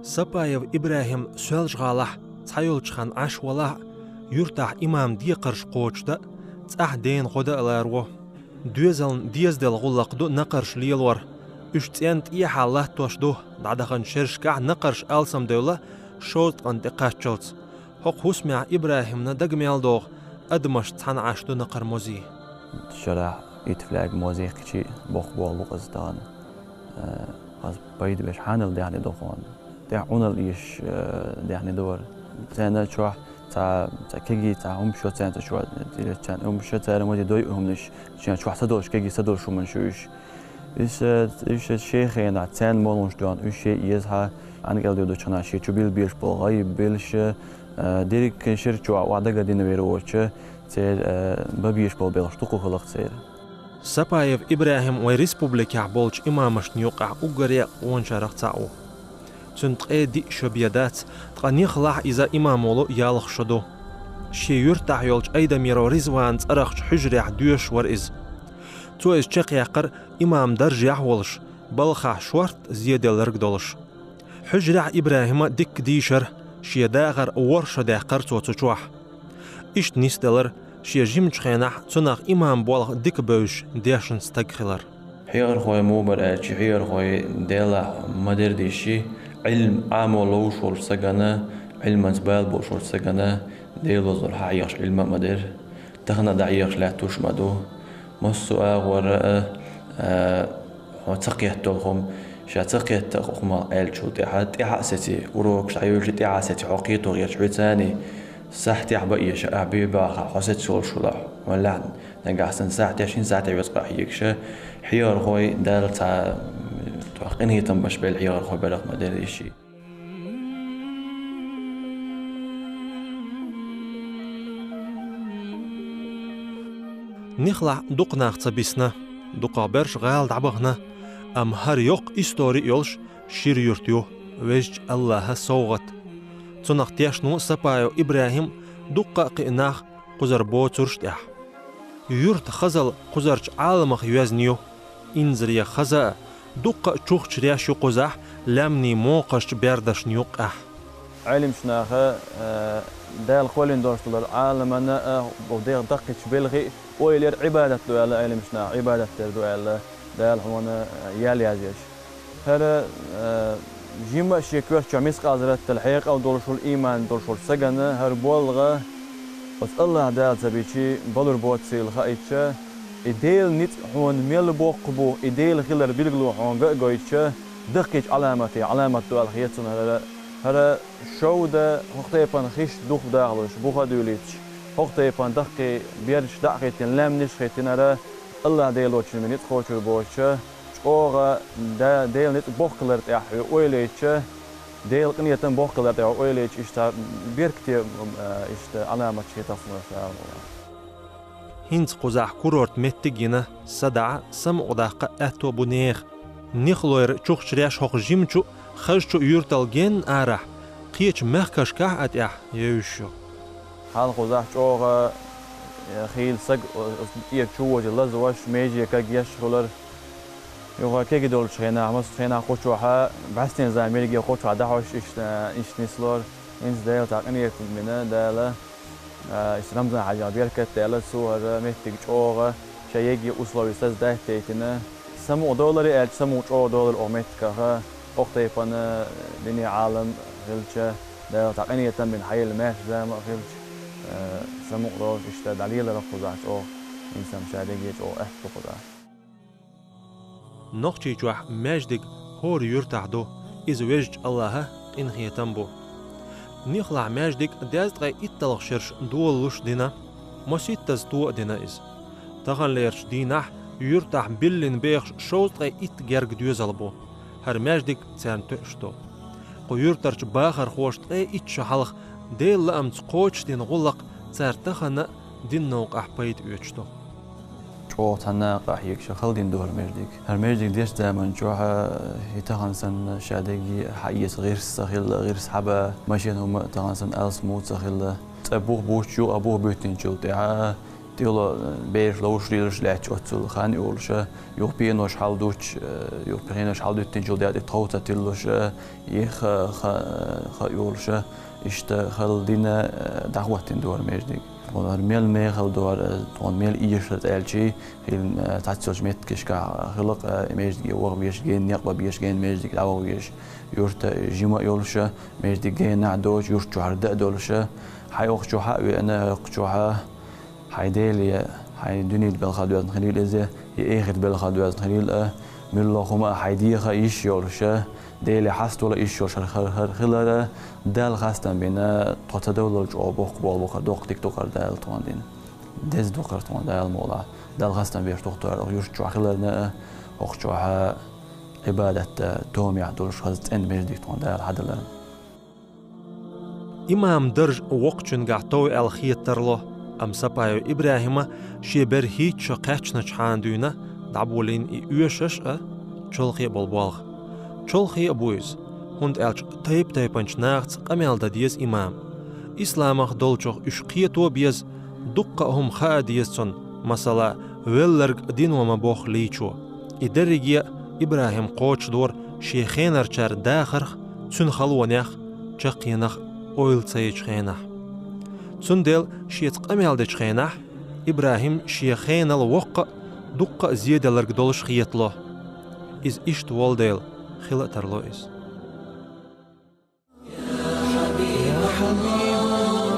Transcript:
Сапаев Ибрахим сөлжғалах, цайолчхан ашвалах, юртах имам диқарш қочда, цах дейін қода аларго. Дүезалн диездел ғуллақду нақарш лиелвар. Үштент иехаллах тошду, дадахын шершках нақарш алсам дөла, шоздған деқашчалц. Хоқ хусмя Ибрахимна дагмелдоғ, адмаш цан ашду нақар мози. شرع يتفلاق موزيق كشي بوخبول وقصدان از باید بهش حانل دیانی دوخون دیانال ایش دیانی دور تنها شو تا كيجي تا شو تنها شو دیره چند شو تا موزی دوی نش شو صدوش كيجي صدوش شو من شوش ایش شیخ اینا تن مولونش دان ایش ایز ها انگل دو چنا شی چو بیل بیش بالای بیلش دیری کنشر چو وعده قدینه بیروچه تیر ببیش بال بیلش تو خلق تیر Сапаев Ибрахим و республика болч имамаш ньюqa угоря ончарах цау. Цунтqe di shobiyadat tqanikhlah iza imamolo yalx shodo. Sheyurtah yolch ayda miro rizwan tsarach hujrah dush war iz. Tu is cheqyaqar imam darjah wolsh balkha shwart ziyadelarg dolsh. Hujrah Ibrahim dik dishar shiyadagar warshadah qartu tsuchwah. Ish nisdelar شيء جيمش خيناح تناق إمام بالغ ديك بوش ديشن ستقخلر حيار خوي موبر أشي حيار خوي ديلا مدير ديشي علم عامل وشور سجنا علم زبال بوشور سجنا ديل وزر حياش علم مدير تخنا دعياش لا توش مدو مسوا وراء وتقيت تلهم شاتقيت تخم الشو تحت إحساسي وروك شعيوش تحساسي حقيقة غير شو ثاني ساعتي عبقية شعبي باخا حسيت شغل شلح ولا نقاحسن ساعتي 20 ساعتي بيسقع هيكش حيار خوي دار تاع توقعني هي تنبش بالحيار خوي بلغ ما دار شيء نخلع دقنا اختبسنا دقا برش غال دعبغنا ام هر يوق استوري يولش شير يرتيو وجج الله صوغت تناق تيشنو سبايو إبراهيم دقا قئناخ قزر بوترشتح يورت خزل قزرش عالمخ يوزنيو إنزريا خزا دقا چوخ رياشو قزح لامني موقش بردش نيوقح علم شناخه دال قولين دورشتلر عالمنا ودير دقش بلغي ويلير عبادة دوال علم شنا عبادة دوال دال هون يالي عزيش هذا جيما شيكوش جاميس قازرت الحقيق أو دولشول إيمان دولشول سجنة هربولغة بس الله دال زبيشي بلور بوتسيل خايتشة إديل نت هون ميل بوقبو إديل خيلر بيلغلو هون جايتشة دقيج علامة دوال خيتون هذا شو ده وقتيبان خيش دوخ داغلش بوخا دوليتش وقتيبان دقي بيرش دقيتين لامنش خيتين هذا الله ديل وتش منيت خوشو بوتشة اوغا دا ديل نت بوخلر تاع اويليتش ديل قنيتن بوخلر تاع اويليتش اشتا بيركتي اشتا علامه شي تصنع هينز قزح كورورت متجينا صدع سم وداق اتو بنيخ نخلوير چوخ شرياش حق جيمچو خشچو يورتالген ارح قيچ مخكش كح اتح يوشو حال قزح اوغا خيل سق يچو جلزواش ميجي كاجيش خلر يوغا كيجي دول شينا عمس شينا خوشوها بعستين زاميرجي خوشوا دحوش إيش نسلور إنز دايل تاقنية منا دالا إيش رمزنا حاجة بيركت دالا سوهر مهتج شوغا شيجي أسلوب يستاز ده تيتنا سمو دولاري أج سمو شو دولار أومتكها أختيفنا دنيا عالم غلشة دايل تاقنية من حي الماش زام غلش سمو دولار إيش دليل رخوزع شو إنسان شاديجي شو أحكي نقشي جوح ماجدك هور يرتعدو إذ وجج الله إنهي تنبو نخلع ماجدك دازت غي إتلغ شرش دول لش دينا مسيت تزدو دينا إز تغن ليرش دينح يرتاح بلن بيخش شوط إت جرج ديوزالبو هرماجدك تسان تشتو قيرترش باخر خوشت إت شحلخ ديل لأمت قوش دين غلق تسار تخنا دين نوق أحبيت يوشتو شوط هنا قاح يكش خلدين دور مردك هالمردك ديش دائما جوها يتغن سن شادقي حقيس غير سخيل غير سحبة ماشين هم تغن سن ألس موت سخيل أبوه بوشو أبوه بيتين جو تاع تيلا بير لوش ليش لاتش أتصل خان يقولش يوبين وش حالدوش يوبين وش حالدوش تنجو ده تتخوت تيلوش يخ خ يقولش إشت خلدينا دعوة تندور مردك ونهار ميل ميل دور طون ميل إيش تالشي في تعتشل ميت كشكا خلق ميجدي وغ بيش جين يقبل بيش جين ميجدي الأول بيش يورت جيما يولش ميجدي جين نعدوش يورت شو عرض دولش حيوخ شو حق أنا شو حق حيديلي حي دنيا بالخدوات خليل إذا يأخذ بالخدوات خليل من الله خما حيديها إيش يولش ديلي حست ولا إيش يولش خلال دال خاستن بينا تتداول جو بوق بوق دوق تيك توكر دال تواندين دز دوكر توان دال مولا دال خاستن بيش دكتور يوش جو خلالنا أخ جو عبادة توم يعدولش خزت إن بيش ديك توان دال حدلا إمام درج وقتن قعطوي الخيط ترلو أم سبايو إبراهيم شيبر هيت شقاتش نجحان دونا دعبولين إيوشش چولخي بولبولغ چولخي أبويز هند ألش تيب انش ناغتس قميل داديز إمام إسلامخ دولچوخ إشقيتو بيز دقهم خاديزتون مثلا ويلرق دين وما بوخ ليچو إدرجي إبراهيم قوش دور شيخينر چار داخرخ تون خلونيخ چقينخ أويل تسيج خينح تون ديل شيت قميل ديج خينح إبراهيم شيخين الوق دق زيادة لرق دولش خيتلو إز إشت والديل خلق ترلو إز يا حبيب